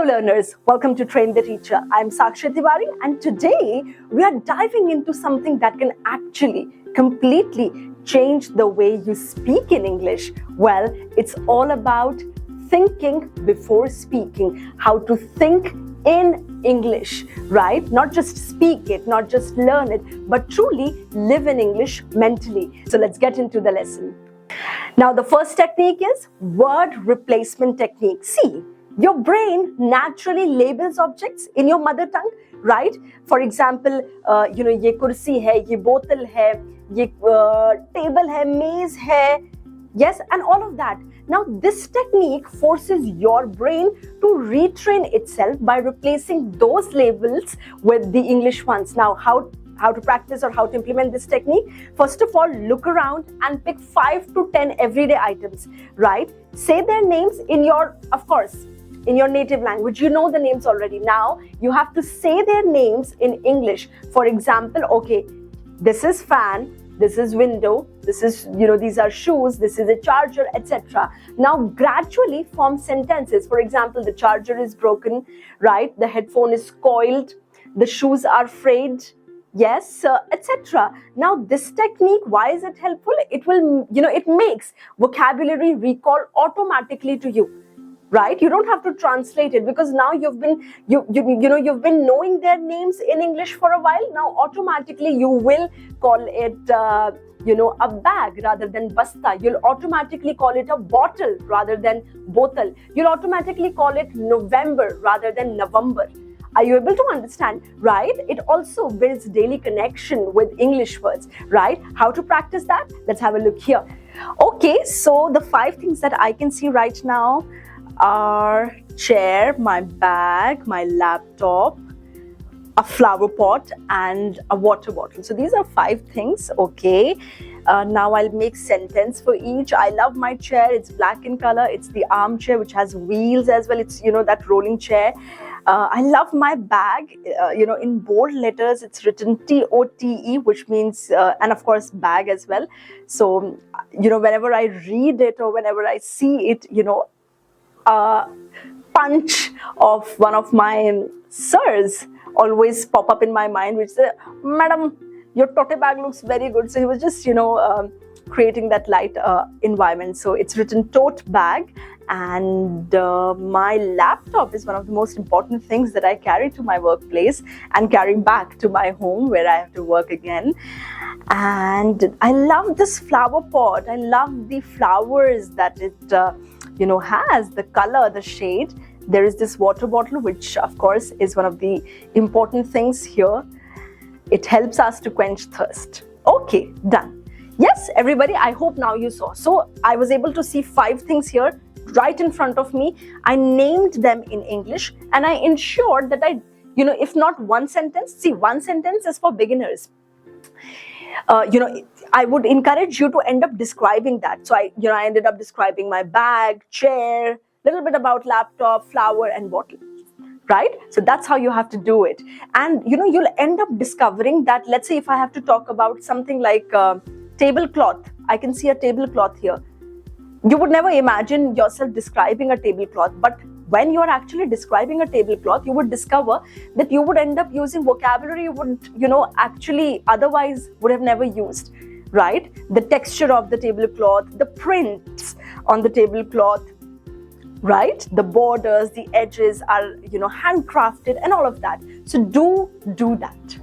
Hello learners, welcome to Train the Teacher. I'm Sakshi Tiwari and today we are diving into something that can actually completely change the way you speak in English. Well, it's all about thinking before speaking, how to think in English, right? Not just speak it, not just learn it, but truly live in English mentally. So let's get into the lesson. Now, the first technique is word replacement technique. See, your brain naturally labels objects in your mother tongue, right? For example, ये कुर्सी है, ये बोतल है, ये table है, मेज है, yes, and all of that. Now, this technique forces your brain to retrain itself by replacing those labels with the English ones. Now, how to practice or how to implement this technique? First of all, look around and pick 5 to 10 everyday items, right? Say their names in your native language. You know the names already. Now, you have to say their names in English. For example, okay, this is fan, this is window, this is, these are shoes, this is a charger, etc. Now, gradually form sentences. For example, the charger is broken, right? The headphone is coiled, the shoes are frayed, yes, etc. Now, this technique, why is it helpful? It will, it makes vocabulary recall automatically to you, right? You don't have to translate it because now you've been knowing their names in English for a while. Now, automatically you will call it, a bag rather than basta. You'll automatically call it a bottle rather than botal. You'll automatically call it November rather than November. Are you able to understand, right? It also builds daily connection with English words, right? How to practice that? Let's have a look here. Okay, so the 5 things that I can see right now are chair, my bag, my laptop, a flower pot, and a water bottle. So these are 5 things, okay? Now I'll make sentence for each. I love my chair. It's black in color. It's the armchair which has wheels as well. It's, that rolling chair. I love my bag. In bold letters, it's written TOTE, which means, and of course, bag as well. So, whenever I read it or whenever I see it, punch of one of my sirs always pop up in my mind, which says, "Madam, your tote bag looks very good." So he was just, creating that light environment. So it's written tote bag. And my laptop is one of the most important things that I carry to my workplace and carry back to my home where I have to work again. And I love this flower pot. I love the flowers that it, has, the color, the shade. There is this water bottle, which of course is one of the important things here. It helps us to quench thirst. Okay, done. Yes, everybody, I hope now you saw. So I was able to see 5 things here right in front of me. I named them in English and I ensured that if not one sentence, see, one sentence is for beginners. I would encourage you to end up describing that. So I ended up describing my bag, chair, little bit about laptop, flower and bottle, right? So that's how you have to do it. And, you'll end up discovering that, let's say if I have to talk about something like tablecloth, I can see a tablecloth here. You would never imagine yourself describing a tablecloth, but when you're actually describing a tablecloth, you would discover that you would end up using vocabulary you wouldn't, actually otherwise would have never used, right? The texture of the tablecloth, the prints on the tablecloth, right? The borders, the edges are, handcrafted and all of that. So do that.